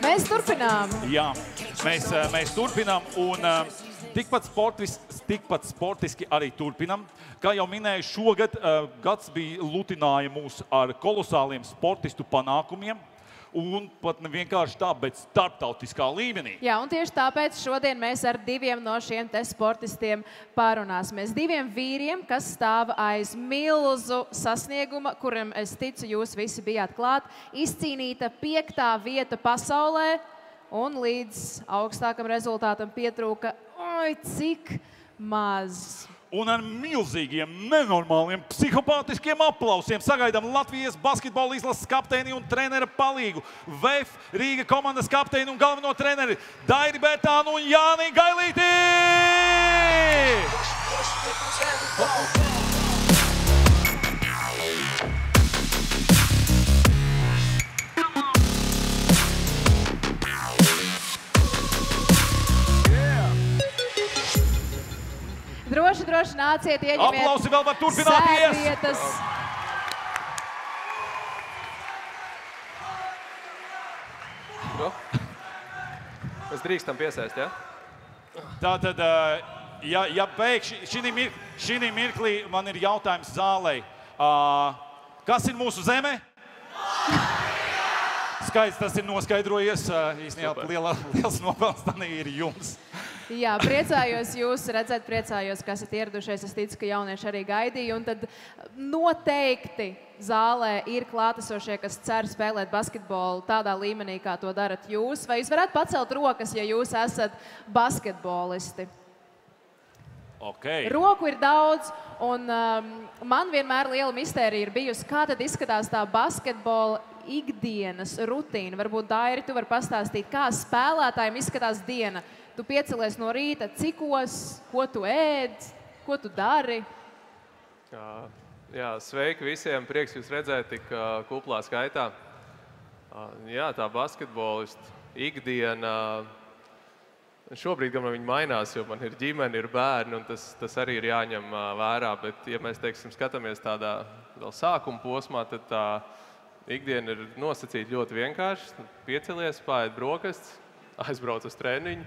Mēs turpinām. Jā, mēs turpinām un tikpat sportiski arī turpinām. Kā jau minēju, šogad gads bija lutināja mūs ar kolosāliem sportistu panākumiem. Un pat ne vienkārši tā, bet starptautiskā līmenī. Jā, un tieši tāpēc šodien mēs ar diviem no šiem te sportistiem pārunāsimies. Diviem vīriem, kas stāv aiz milzu sasnieguma, kuram, es ticu, jūs visi bijāt klāt. Izcīnīta 5. vieta pasaulē, un līdz augstākam rezultātam pietrūka, oi, cik maz. Un ar milzīgiem, nenormāliem, psihopātiskiem aplausiem sagaidām Latvijas basketbola izlases kapteini un trenera palīgu. VF Rīga komandas kapteini un galveno treneri Dairi Bērtānu un Jāni Gailīti! Droši nāciet, ieņemiet Aplausi vēl var turpināties! sēdvietas. Mēs drīkstam piesēst, ja? Tātad, ja pēkšņi šī mirklī man ir jautājums zālei. Kas ir mūsu zeme? Skaidrs, tas ir noskaidrojies. Īstenībā liels nopelns ir jums. Jā, priecājos jūs redzēt, priecājos, ka esat ieradušies. Es ticu, ka jaunieši arī gaidīja. Un tad noteikti zālē ir klātesošie, kas cer spēlēt basketbolu tādā līmenī, kā to darat jūs. Vai jūs varētu pacelt rokas, ja jūs esat basketbolisti? Okay. Roku ir daudz, un man vienmēr liela mistērija ir bijusi, kā tad izskatās tā basketbola ikdienas rutīna. Varbūt, Dairi, tu vari pastāstīt, kā spēlētājiem izskatās diena. Tu piecelies no rīta, cikos, ko tu ēd, ko tu dari? Jā, sveiki visiem, prieks jūs redzēt tik kuplā skaitā. Jā, tā basketbolista ikdiena, šobrīd gan viņa mainās, jo man ir ģimene, ir bērni, un tas arī ir jāņem vērā, bet, ja mēs, teiksim, skatāmies tādā vēl sākuma posmā, tad tā ikdiena ir nosacīta ļoti vienkārši. Piecelies, paēd brokastis, aizbrauc uz treniņu.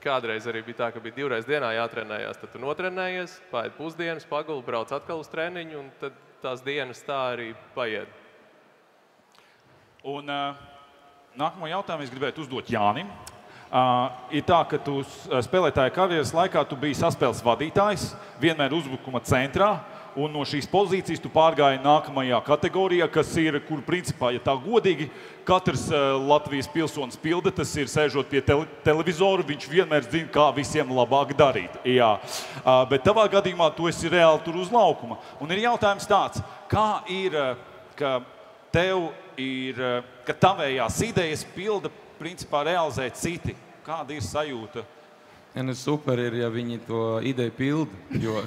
Kādreiz arī bija tā, ka bija 2 reizes dienā jātrenējās, tad tu notrenējies, paēd pusdienas, paguli, brauc atkal uz treniņu, un tad tās dienas tā arī paiet. Un nākamo jautājumu es gribētu uzdot Jānim. Ir tā, ka tu spēlētāja karjeras laikā tu biji saspēles vadītājs, vienmēr uzbrukuma centrā, un no šīs pozīcijas tu pārgāji nākamajā kategorijā, kas ir, kur principā, ja tā godīgi, katrs Latvijas pilsonis pilda, tas ir sēžot pie televizoru, viņš vienmēr zina, kā visiem labāk darīt. Jā. Bet tavā gadījumā tu esi reāli tur uz laukuma. Un ir jautājums tāds, kā ir, ka tev ir, ka tavējās idejas pilda, principā realizē citi? Kāda ir sajūta? Ja, nu super ir, ja viņi to ideju pilda, jo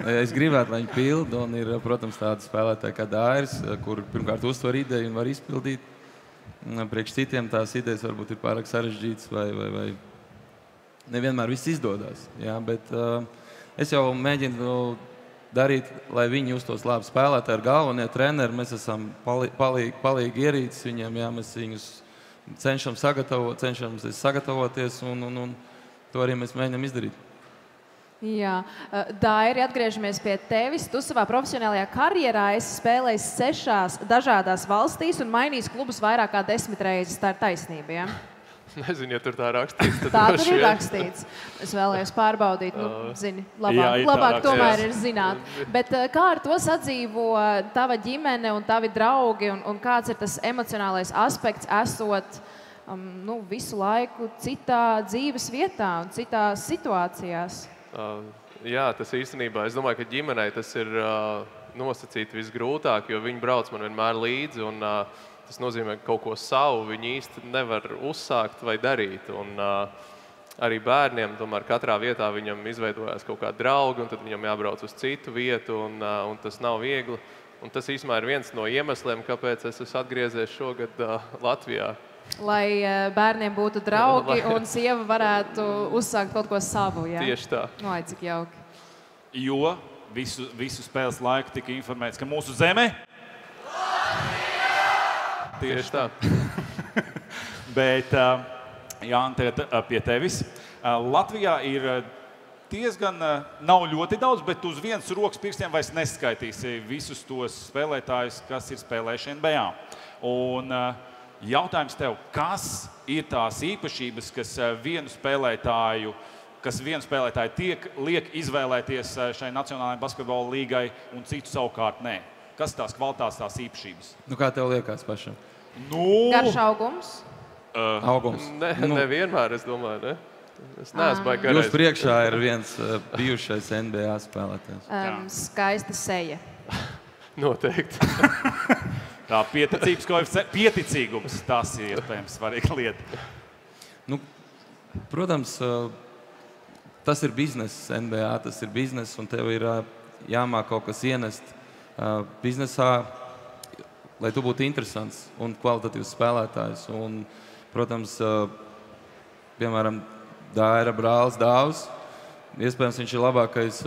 es gribētu, lai viņi pilda, un ir, protams, tādi spēlētāji kā Dairis, kur pirmkārt uztver ideju un var izpildīt. Priekš citiem tās idejas varbūt ir pārāk sarežģītas vai nevienmēr viss izdodas. Jā, bet es jau mēģinu darīt, lai viņi justos labi spēlētāji ar galvenie treneri. Mēs esam palīgi ierīces viņiem, jā, mēs viņus cenšamies sagatavoties un to arī mēs mēģinām izdarīt. Jā. Dairi, atgriežamies pie tevis. Tu savā profesionālajā karjerā esi spēlējis 6 dažādās valstīs un mainījis klubus vairāk kā 10 reizes. Tā ir taisnība, ja? Nezinu, ja tur tā rakstīts. Tā tur ir rakstīts. Es vēlējos pārbaudīt, zini, labāk tomēr ir zināt. Bet kā ar to sadzīvo tava ģimene un tavi draugi un kāds ir tas emocionālais aspekts esot visu laiku citā dzīves vietā un citās situācijās? Jā, tas īstenībā, es domāju, ka ģimenei tas ir nosacīt visgrūtāk, jo viņi brauc man vienmēr līdzi, un tas nozīmē, ka kaut ko savu viņi īsti nevar uzsākt vai darīt. Un arī bērniem, tomēr katrā vietā viņam izveidojās kaut kādi draugi, un tad viņam jābrauc uz citu vietu, un tas nav viegli. Un tas īstenībā ir viens no iemesliem, kāpēc es esmu atgriezies šogad Latvijā. Lai bērniem būtu draugi un sieva varētu uzsākt kaut ko savu, ja? Tieši tā. Ai, cik jauki. Jo visu spēles laiku tika informēts, ka mūsu zeme... Tieši tā. Bet, Jāni, tagad pie tevis. Latvijā ir diezgan, nav ļoti daudz, bet uz vienas rokas pirkstiem vairs neskaitīsi visus tos spēlētājus, kas ir spēlējuši NBA. Un jautājums tev, kas ir tās īpašības, kas vienu spēlētāju liek izvēlēties šai Nacionālajai basketbola līgai un citu savukārt nē? Kas tās kvalitātes, tās īpašības? Nu, kā tev liekas pašam? Garš augums? Augums. Nevienmēr, es domāju, ne? Es neesmu baigi garais. Jūs priekšā ir viens bijušais NBA spēlētājs. Skaista seja. Noteikti. Tā pieticīgums, tas ir iespējams svarīga lieta. Nu, protams, tas ir bizness NBA, tas ir bizness, un tev ir jāmāk kaut kas ienest biznesā, lai tu būtu interesants un kvalitatīvs spēlētājs. Un, protams, piemēram, Daira brālis Dāvs, iespējams, viņš ir labākais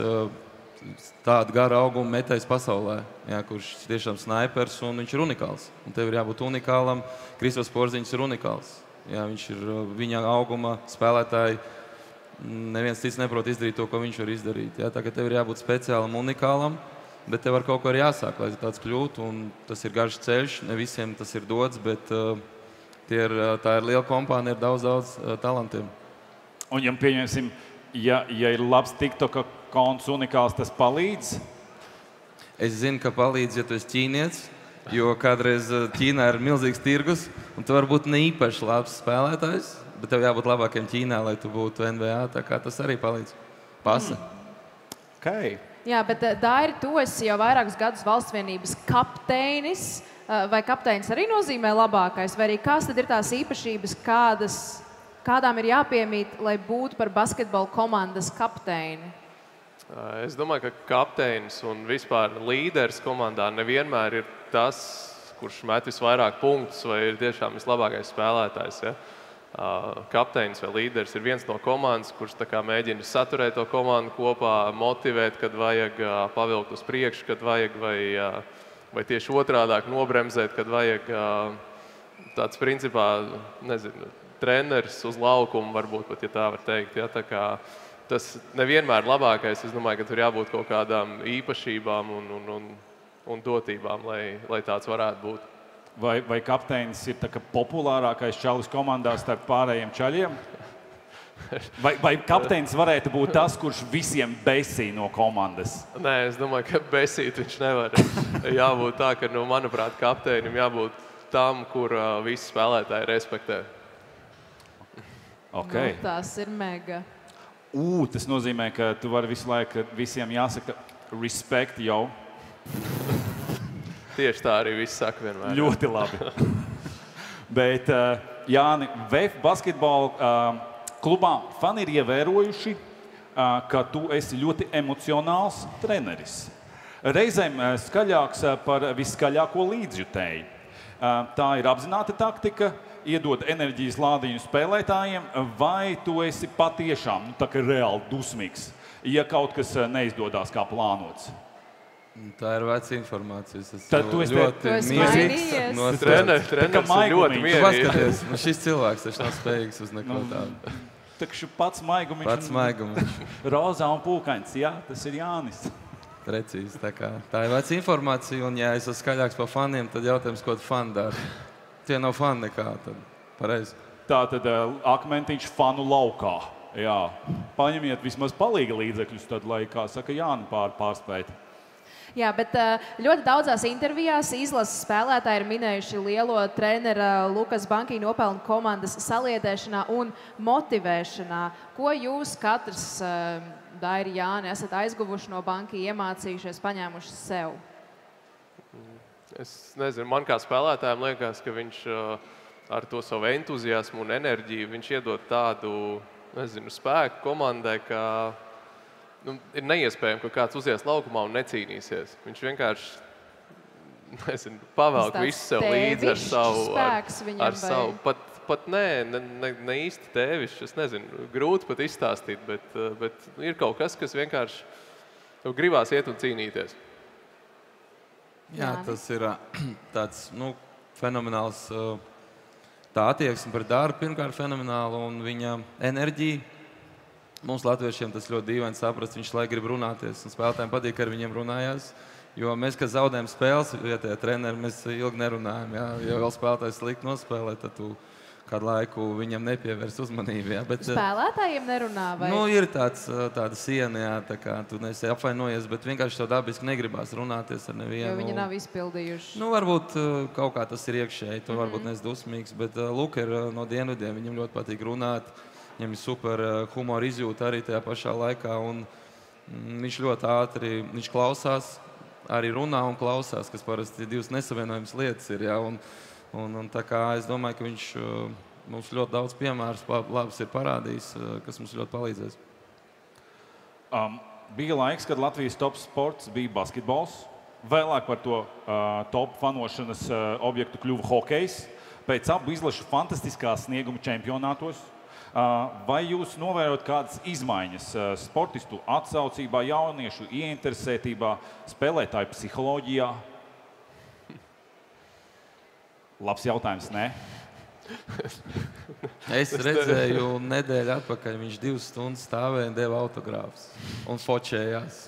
tādu garu augumu metējs pasaulē, jā, kurš tiešām snaipers un viņš ir unikāls. Un tev ir jābūt unikālam. Kristofs Porziņš ir unikāls. Jā, viņš ir viņa auguma spēlētāji. Neviens cits neprot izdarīt to, ko viņš var izdarīt. Jā, tā kā tev ir jābūt speciālam, unikālam, bet tev ar kaut ko ir jāsāk, lai tāds kļūtu. Un tas ir garš ceļš, ne visiem tas ir dots, bet tā ir liela kompānija ar daudz talantiem. Un, ja pieņemsim, ja ir labs TikTok konts unikāls, tas palīdz? Es zinu, ka palīdz, ja tu esi ķīnietis, jo kādreiz Ķīnā ir milzīgs tirgus, un tu vari būt ne īpaši labs spēlētājs, bet tev jābūt labākiem Ķīnā, lai tu būtu NBA, tā kā tas arī palīdz. Pasa. Okay. Jā, bet Dairi, tu esi jau vairākus gadus valstsvienības kapteinis. Vai kapteinis arī nozīmē labākais? Vai arī kas tad ir tās īpašības, kādām ir jāpiemīt, lai būtu par basketbola komandas kapteini? Es domāju, ka kapteinis un vispār līderis komandā nevienmēr ir tas, kurš met visvairāk punktus vai ir tiešām vislabākais spēlētājs. Ja? Kapteinis vai līderis ir viens no komandas, kurš tā kā mēģina saturēt to komandu kopā, motivēt, kad vajag pavilkt uz priekšu, kad vajag, vai tieši otrādāk nobremzēt, kad vajag tāds principā, nezinu, treneris uz laukumu, varbūt pat, ja tā var teikt. Ja? Tā kā tas nevienmēr labākais. Es domāju, ka tur jābūt kaut kādām īpašībām un dotībām, lai tāds varētu būt. Vai kapteinis ir tā kā populārākais čalis komandā starp pārējiem čaļiem? Vai kapteinis varētu būt tas, kurš visiem besī no komandas? Nē, es domāju, ka besīt viņš nevar. Jābūt tā, ka, manuprāt, kapteinim jābūt tam, kur visi spēlētāji respektē. Okay. Tas ir mega. Tas nozīmē, ka tu vari visu laiku visiem jāsaka respect jau. Tieši tā arī viss saka vienmēr. Ļoti labi. Bet, Jāni, VF basketbola klubā fani ir ievērojuši, ka tu esi ļoti emocionāls treneris. Reizēm skaļāks par viskaļāko līdzjutēju. Tā ir apzināta taktika, iedod enerģijas lādiņu spēlētājiem, vai tu esi patiešām tā kā reāli dusmīgs, ja kaut kas neizdodas kā plānots? Tā ir veca informācija. Tad tu esi ļoti mierīgs. Treneris ļoti mierīgs. Paskaties, šis cilvēks taču nav spējīgs uz neko tādu. Takšu pats maigumiņš. Pats maigumiņš. Rozā un pūkains, jā, tas ir Jānis. Precīzi, tā ir veca informācija, un ja es esmu skaļāks par faniem, tad jautājums, ko tu fani dara. Tie nav fani nekā, tad pareizi. Tā tad akmentiņš fanu laukā. Jā. Paņemiet vismaz palīga līdzekļus, tad, lai, kā saka, Jāni pārspēt. Jā, bet ļoti daudzās intervijās izlases spēlētāji ir minējuši lielo trenera Lukas Banki nopelnu komandas saliedēšanā un motivēšanā. Ko jūs katrs, Dairi, Jāni, esat aizguvuši no Banki, iemācījušies, paņēmuši sev? Es nezinu, man kā spēlētājiem liekas, ka viņš ar to savu entuziasmu un enerģiju viņš iedod tādu, spēku komandai, ka ir neiespējami, ka kāds uzies laukumā un necīnīsies. Viņš vienkārši, pavelk visu sev līdzi ar savu, pat ne īsti tēvišķi, es nezinu, grūti pat izstāstīt, bet ir kaut kas, kas vienkārši tev gribās iet un cīnīties. Jā, tas ir tāds, fenomenāls tā attieksme par darbu pirmkārt fenomenāla un viņa enerģija. Mums latviešiem tas ļoti dīvaini saprast, viņš lai grib runāties un spēlētājiem patīk, ka ar viņiem runājās. Jo mēs, kad zaudējam spēles vietējā treneri, mēs ilgi nerunājam. Jā. Ja vēl spēlētājs slikti nospēlē, tad tu kādu laiku viņam nepievērs uzmanību. Jā. Bet, spēlētājiem nerunā? Vai? Nu, ir tāda siena, jā, tā kā tu neesi apvainojies, bet vienkārši tev dabiski negribās runāties ar nevienu. Jo viņi nav izpildījuši. Nu, varbūt kaut kā tas ir iekšēji, tu varbūt neesi dusmīgs, bet Luka ir no dienvidiem, viņam ļoti patīk runāt, viņam ir super humora izjūta arī tajā pašā laikā, un viņš ļoti ātri, viņš klausās, arī runā un klausās, kas parasti divas nesavienojamas lietas ir, jā, un tā kā es domāju, ka viņš mums ļoti daudz piemērus labs ir parādījis, kas mums ļoti palīdzēs. Bija laiks, kad Latvijas top sports bija basketbols, vēlāk par to top fanošanas objektu kļuva hokejs, pēc abu izlašu fantastiskā snieguma čempionātos. Vai jūs novērot kādas izmaiņas sportistu atsaucībā, jauniešu ieinteresētībā, spēlētāju psiholoģijā? Labs jautājums, ne? Es redzēju nedēļu atpakaļ, viņš 2 stundas stāvēja un deva autogrāfus un fočējās.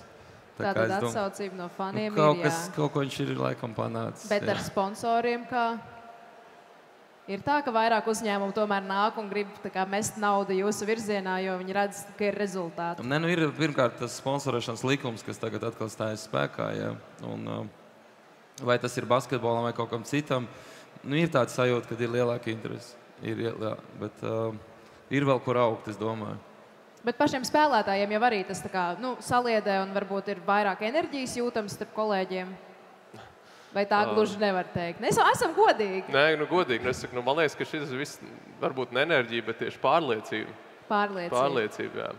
Tātad atsaucība no faniem ir, jā. Kaut ko viņš ir laikam panācis. Bet ar sponsoriem kā? Ir tā, ka vairāk uzņēmumu tomēr nāk un grib mest naudu jūsu virzienā, jo viņi redz, ka ir rezultāti. Ne, nu ir pirmkārt tas sponsorēšanas likums, kas tagad atkal stājas spēkā. Ja? Un, vai tas ir basketbolam vai kaut kam citam, nu, ir tāds sajūta, ka ir lielāka interese. Bet ir vēl kur augt, es domāju. Bet pašiem spēlētājiem jau arī tas saliedē un varbūt ir vairāk enerģijas jūtams starp kolēģiem. Vai tā gluži nevar teikt? Esam godīgi. Nē, nu godīgi. Es saku, man liekas, ka šis viss varbūt ne enerģija, bet tieši pārliecība. Pārliecība, jā.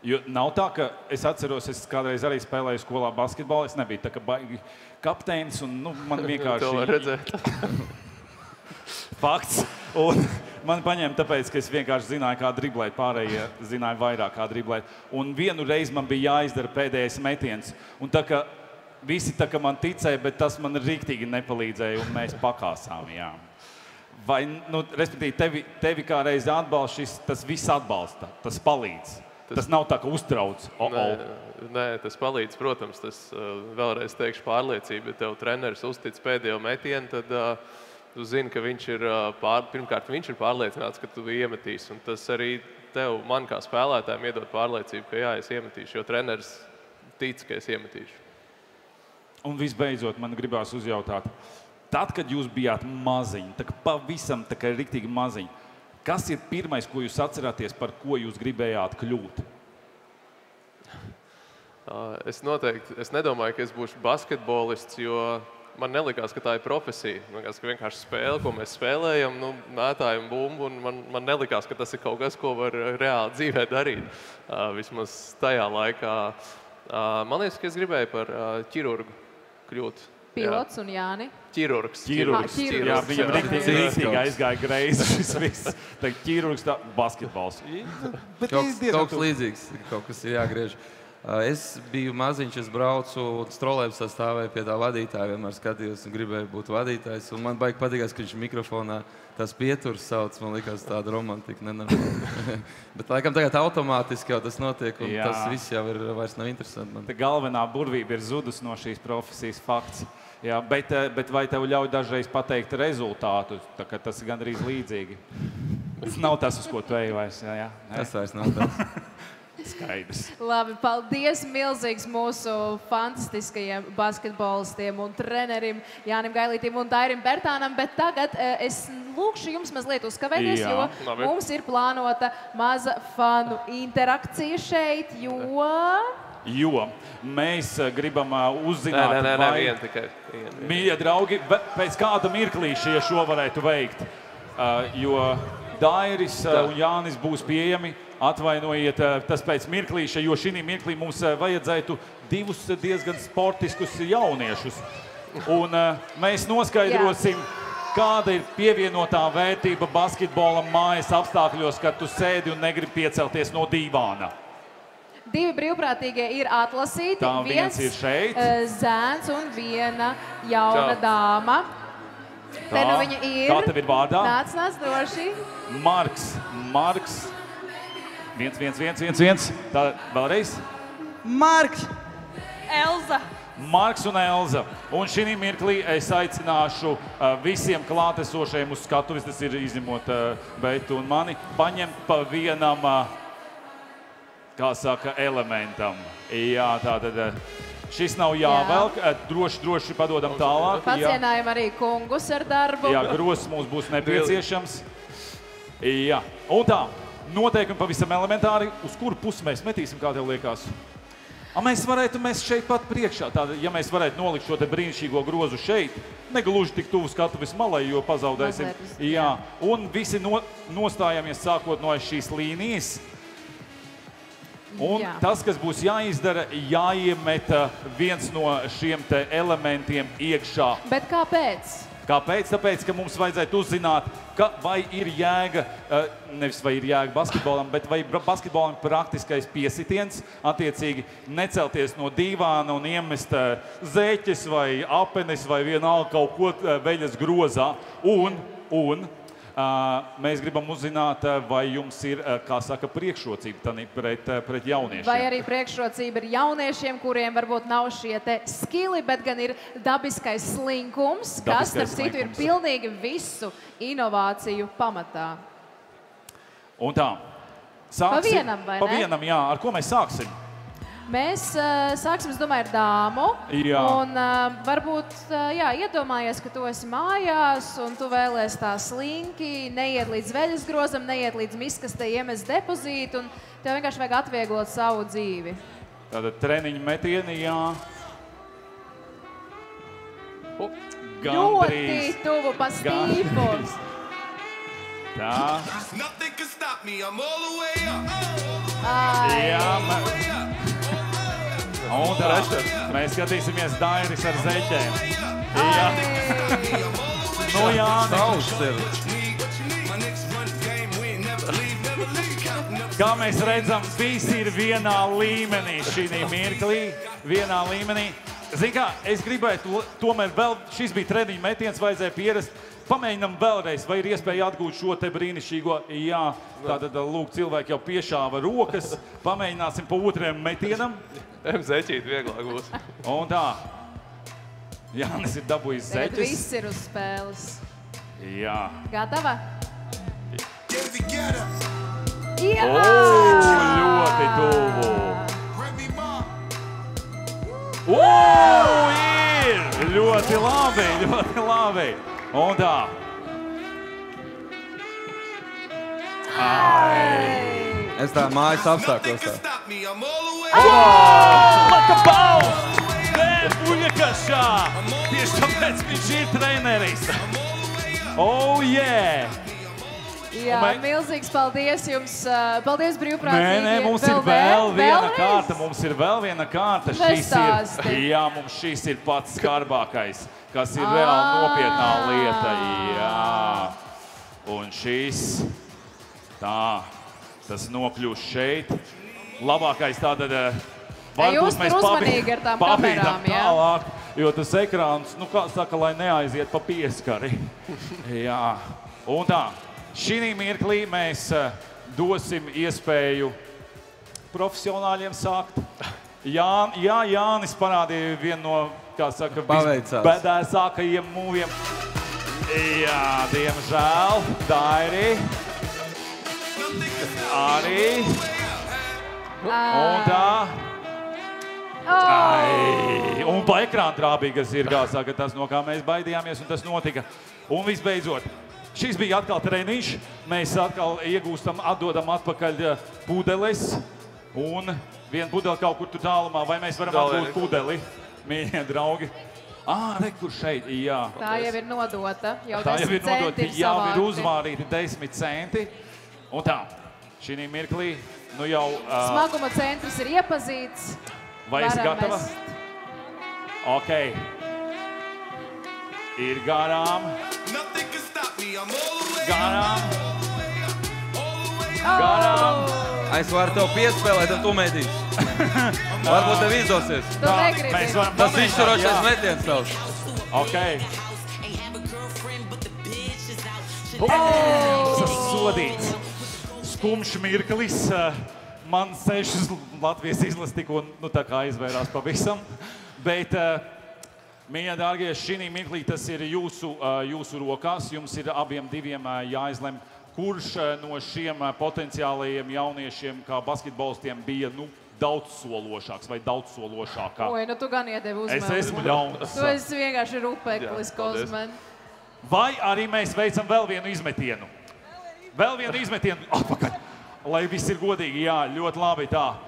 Jo nav tā, ka es atceros, es kādreiz arī spēlēju skolā basketbolu, es nebiju tā kā baigi kapteinis un man vienkārši... To var redzēt. Fakts. Un man paņēma tāpēc, ka es vienkārši zināju, kā driblēt, pārējie zināja vairāk, kā driblēt. Un vienu reizi man bija jāizdara pēdējais metiens. Un tā kā visi tā kā man ticēja, bet tas man rīktīgi nepalīdzēja, un mēs pakāsām, jā. Vai, nu, respektīvi, tevi kā reizi atbalsta šis, tas viss atbalsta, tas palīdz. Tas nav tā, ka uztrauc. Nē, tas palīdz, protams, tas vēlreiz teikšu pārliecība. Ja tev treneris uztic pēdējo metienu, tad tu zini, ka viņš ir, pirmkārt, viņš ir pārliecināts, ka tu iemetīsi, un tas arī tev, man kā spēlētājiem, iedod pārliecību, ka jā, es iemetīšu, jo treneris tic, ka es iemetīšu. Un visbeidzot, man gribās uzjautāt, tad, kad jūs bijāt maziņi, tā kā pavisam tā kā riktīgi maziņi, kas ir pirmais, ko jūs atceraties, par ko jūs gribējāt kļūt? Es nedomāju, ka es būšu basketbolists, jo man nelikās, ka tā ir profesija. Man liekas, ka vienkārši spēle, ko mēs spēlējam, mētājam bumbu, un man nelikās, ka tas ir kaut kas, ko var reāli dzīvē darīt. Vismaz tajā laikā. Man liekas, ka es gribēju par ķirurgu kļūt. Pilots un Jāni? Ķirurgs. Jā, viņam rīktīgi aizgāja greizi šis viss. Tā ķirurgs, tā basketbols. Kaut kas līdzīgs, kaut kas ir jāgriež. Es biju maziņš, es braucu un trolejbusā stāvēju pie tā vadītāja, vienmēr skatījos un gribēju būt vadītājs. Un man baigi patīkās, ka viņš mikrofonā tās pieturas sauc, man likās tāda romantika. Bet laikam tagad automātiski jau tas notiek, un tas viss jau ir vairs nav interesanti man. Galvenā burvība ir zudus no šīs profesijas fakts. Jā, bet vai tev ļauj dažreiz pateikt rezultātu, tā kā tas ir gandrīz līdzīgi? Tas nav tas, uz ko tu ej vairs. Jā. Tas vairs nav tas. Skaidrs. Labi, paldies milzīgs mūsu fantastiskajiem basketbolistiem un trenerim Jānim Gailītim un Dairim Bertānam, bet tagad es lūkšu jums mazliet uzkavēties, jo mums ir plānota maza fanu interakcija šeit, Jo mēs gribam uzzināt, mīļie draugi, pēc kāda mirklīša, ja šo varētu veikt, jo Dairis un Jānis būs pieejami. Atvainojiet, tas pēc mirklīša, jo šī mirklī mums vajadzētu 2 diezgan sportiskus jauniešus. Un mēs noskaidrosim, kāda ir pievienotā vērtība basketbolam mājas apstākļos, kad tu sēdi un negribi piecelties no dīvāna. 2 brīvprātīgie ir atlasīti. Tā viens ir šeit. Zēns un viena jauna dāma. Te nu viņa ir. Kā tev ir vārdā? Nāc droši. Marks. 1. Tā vēlreiz. Marks! Elza. Marks un Elza. Un šī mirklī es aicināšu visiem klātesošajiem uz skatuves, tas ir izņemot Beitu un mani, paņemt pa vienam, kā saka, elementam. Jā, tātad šis nav jāvelk, droši padodam tālāk. Pacienājam arī kungus ar darbu. Jā, grozs mums būs nepieciešams. Jā, un tā, noteikumi pavisam elementāri, uz kuru pusi mēs metīsim, kā tev liekas? Mēs varētu šeit pat priekšā, tāda, ja mēs varētu nolikt šo te brīnišķīgo grozu šeit, negluži tik tuvu skatuves malai, jo pazaudēsim. Jā, un visi nostājamies sākot no šīs līnijas. Un tas, kas būs jāizdara, jāiemeta viens no šiem te elementiem iekšā. Bet kāpēc? Kāpēc? Tāpēc, ka mums vajadzētu uzzināt, vai ir jēga, nevis vai ir jēga basketbolam, bet vai basketbolam praktiskais piesitiens, attiecīgi necelties no dīvāna un iemest zeķes vai apenes vai vienalga kaut ko veļas grozā. Un mēs gribam uzzināt, vai jums ir, kā saka, priekšrocība pret jauniešiem. Vai arī priekšrocība ir jauniešiem, kuriem varbūt nav šie te skili, bet gan ir dabiskais slinkums, kas, starp citu, ir pilnīgi visu inovāciju pamatā. Un tā, sāksim. Pa vienam, vai ne? Pa vienam, jā. Ar ko mēs sāksim? Mēs sāksim, es domāju, ar dāmu. Jā. Un varbūt, iedomājies, ka tu esi mājās un tu vēlies tā slinki, neiet līdz veļas grozam, neiet līdz miskastei iemest depozītu, un tev vienkārši vajag atvieglot savu dzīvi. Tātad treniņu metieni, jā. Ļoti tuvu pa stīpu. Tā. Jā, un tā, mēs skatīsimies Dairis ar zeķēm. Jā. Nu, Jāni. Kā mēs redzam, visi ir vienā līmenī šī mirklī. Vienā līmenī. Zini kā, es gribētu tomēr vēl, šis bija treniņu metiens, vajadzēja pierast. Pamēģinam vēlreiz, vai ir iespēja atgūt šo te brīnišķīgo. Jā, tātad, lūk, cilvēki jau piešāva rokas. Pamēģināsim pa otriem metienam. Zeķīt vieglāk būs. Un tā. Jānis ir dabūjis zeķes. Tagad viss ir uz spēles. Jā. Gatava? Jā! Ļoti tuvu. Ir! Ļoti labi, ļoti labi. Un tā. Es tā mājas apstākos tā. Lakabaus! Uļakašā! Tieši tāpēc viņš ir treneris. Oh, yeah! Jā, milzīgs paldies jums. Paldies brīvprātīgi. Nē, mums ir vēl viena kārta. Mums ir vēl viena kārta. Jā, mums šis ir pats skarbākais, kas ir reāli nopietnā lieta. Jā. Un šis, tā, tas nokļūst šeit. Labākais tātad, varbūt mēs pabīdam tālāk, jo tas ekrāns, nu kā saka, lai neaiziet pa pieskari. Jā. Un tā, šī mirklī mēs dosim iespēju profesionāļiem sākt. Jā, Jānis parādīja vienu no, kā saka, visbedēsākajiem mūviem. Jā, diemžēl, Dairi. Arī. Un tā. Un pa ekrāna trābī, kas ir, kā saka, tas, no kā mēs baidījāmies, un tas notika. Un visbeidzot, šis bija atkal treniņš. Mēs atkal iegūstam, atdodam atpakaļ pudeles. Un viena pudele kaut kur tur tālumā. Vai mēs varam atdot pudeli, mīļie draugi? Re, kur šeit, jā. Tā jau ir nodota. Tā jau ir nodota, jau ir uzvārīti 10 centi. Un tā, šī mirklī, nu jau... Smaguma centrs ir iepazīts. Vai esi gatava? Ok. Ir garām. Garām. Garām. Es varu tev piespēlēt, un tu mēdīsi. Varbūt tev izdosies. Tu negribi. Tas izšķirošais metiens tavs. Ok. Sasodīts. Skumjš mirklis. Man 6 Latvijas izlases tikko tā kā aizvērās pavisam. Bet, mīļie dārgie, šī mirklī tas ir jūsu rokās. Jums ir abiem diviem jāizlem, kurš no šiem potenciālajiem jauniešiem, kā basketbolistiem, bija daudzsološāks vai daudzsološākā. Oi, tu gan iedevi uzmanību. Es esmu ļauns. Tu esi vienkārši rupeklis, Kozman. Vai arī mēs veicam vēl vienu izmetienu? Vēl vienu izmetienu atpakaļ. Lai viss ir godīgi, jā, ļoti labi tā.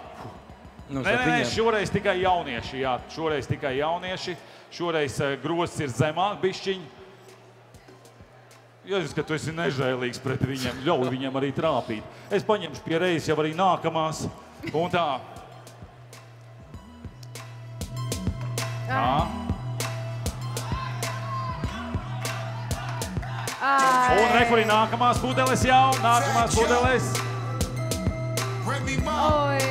Nē, šoreiz tikai jaunieši, jā, šoreiz tikai jaunieši. Šoreiz grozs ir zemāk bišķiņ. Jāsaka, ka tu esi nežēlīgs pret viņiem, ļauj viņiem arī trāpīt. Es paņemšu pie reizes jau arī nākamās. Un tā. Un rekurī nākamās pudeles jau, nākamās pudeles. Oi.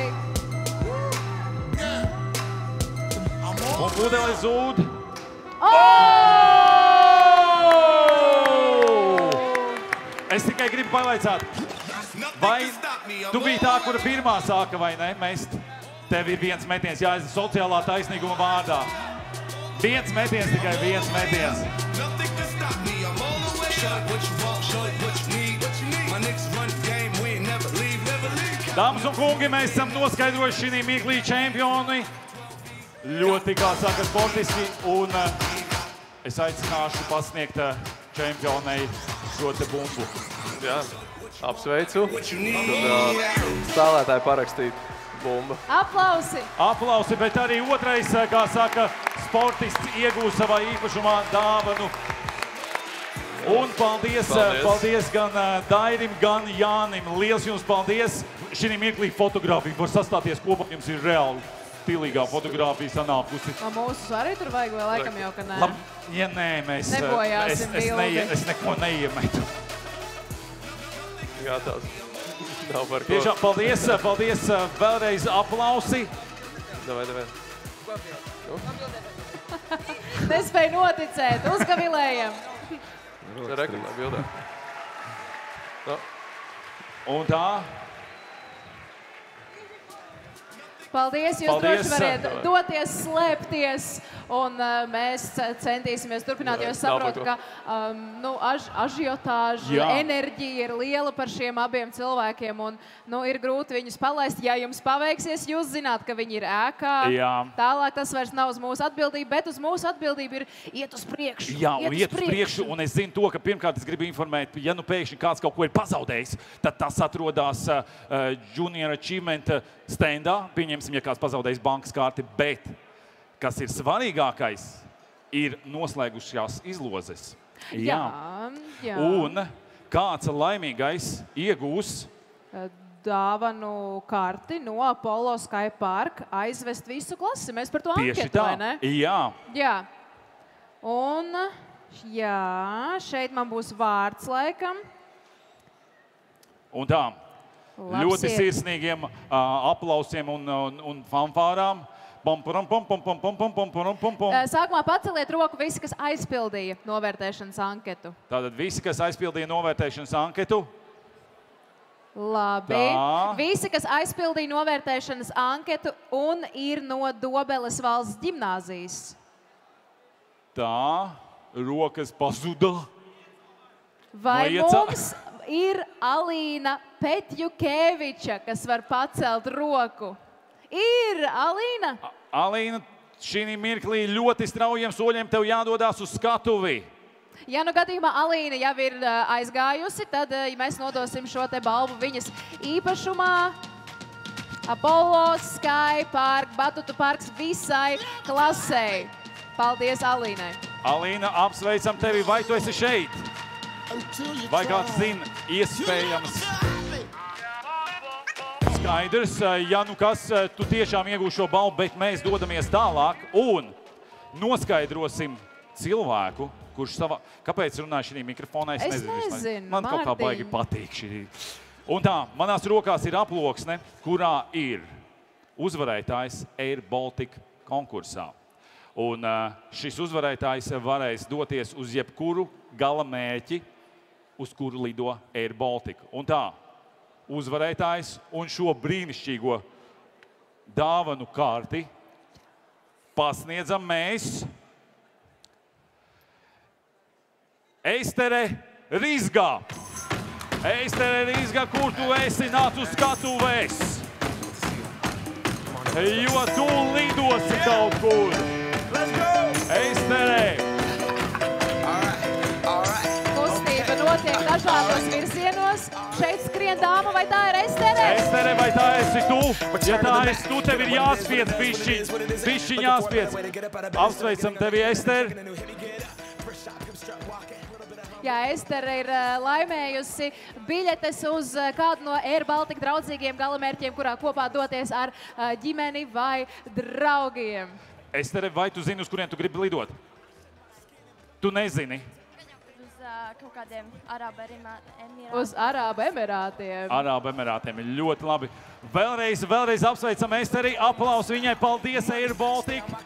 Un pudeles zūd. Es tikai gribu pavaicāt, vai tu biji tā, kura pirmā sāka vai ne mest? Tev ir viens metiens jāizdara sociālā taisnīguma vārdā. Viens metiens, tikai viens metiens. Dāmas un kungi, mēs esam noskaidrojuši šī mirklī čempioni. Ļoti, kā saka, sportiski. Un es aicināšu pasniegt čempionei šo te bumbu. Jā, apsveicu. Tad spēlētāji parakstīt bumbu. Aplausi! Aplausi, bet arī otrais, kā saka, sportists iegūs savā īpašumā dāvanu. Un paldies gan Dairim, gan Jānim. Liels jums paldies. Šī mirklī fotogrāfija var sastāties kopā. Jums ir reāli stilīgā fotogrāfija sanākusi. Mūsu arī tur vajag, vai laikam jau, ka nē? Ja nē, mēs... Nebojāsim bildi. Es neko neiemetu. Gatavs. Nav par ko. Tiešām paldies. Vēlreiz aplausi. Davai. Nespēju noticēt. Uzgavilējam. Reklamā bildā. Un tā. Paldies, jūs droši variet doties, slēpties, un mēs centīsimies turpināt, jo es saprotu, ka ažiotāža, enerģija ir liela par šiem abiem cilvēkiem, un ir grūti viņus palaist. Ja jums paveiksies, jūs zināt, ka viņi ir ēkā. Jā. Tālāk tas vairs nav uz mūsu atbildību, bet uz mūsu atbildību ir iet uz priekšu. Jā, un iet uz priekšu, un es zinu to, ka pirmkārt es gribu informēt, ja nu pēkšņi kāds kaut ko ir pazaudējis, tad tas atrodās Junior Achievement standā, pieņemsim, ja kāds pazaudējis bankas karti, bet, kas ir svarīgākais, ir noslēgušās izlozes. Jā. Un kāds laimīgais iegūs dāvanu karti no Apollo Sky Park aizvest visu klasi. Mēs par to anketu, vai ne? Jā. Un, šeit man būs vārds laikam. Un tā. Ļoti sirsnīgiem aplausiem un fanfārām. Sākumā paceliet roku visi, kas aizpildīja novērtēšanas anketu. Tātad visi, kas aizpildīja novērtēšanas anketu. Labi. Tā. Visi, kas aizpildīja novērtēšanas anketu un ir no Dobeles valsts ģimnāzijas. Tā. Rokas pazuda. Vai mums ir Alīna Petjukeviča, kas var pacelt roku? Ir, Alīna? Alīna, šī mirklī ļoti straujiem soļiem tev jādodās uz skatuvi. Ja nu gadījumā Alīna jau ir aizgājusi, tad mēs nodosim šo te balvu viņas īpašumā. Apollo Sky Park, Batutu parks visai klasei. Paldies Alīnai. Alīna, apsveicam tevi, vai tu esi šeit? Vai kāds zina, iespējams skaidrs, ja nu kas, tu tiešām iegūsi šo balvu, bet mēs dodamies tālāk un noskaidrosim cilvēku, kurš savā... Kāpēc runāju šī mikrofonā? Es nezinu, Man kaut kā baigi patīk šī. Un tā, manās rokās ir aploksne, kurā ir uzvarētājs Air Baltica konkursā. Un šis uzvarētājs varēs doties uz jebkuru gala mērķi uz kuru lido Air Baltica. Un tā, uzvarētājs un šo brīnišķīgo dāvanu karti pasniedzam mēs Eistere Rīzgā. Eistere Rīzgā, kur tu esi, nāc uz skatuves, jo tu lidosi kaut kur. Eistere! Kustība notiek dažādos virzienos. Šeit skrien dāma, vai tā ir Eistere? Eistere, vai tā esi tu? Ja tā esi tu, tev ir jāspiedz bišķiņ jāspiedz. Apsveicam tevi, Eistere. Jā, Eistere ir laimējusi biļetes uz kādu no Air Baltica draudzīgiem galamērķiem, kurā kopā doties ar ģimeni vai draugiem. Eistere, vai tu zini, uz kurien tu gribi lidot? Tu nezini. Uz kaut kādiem Arābu Emirātiem. Uz Arābu Emirātiem. Arābu Emirātiem ir ļoti labi. Vēlreiz apsveicam Eisteri. Aplaus viņai. Paldies, Air Baltica.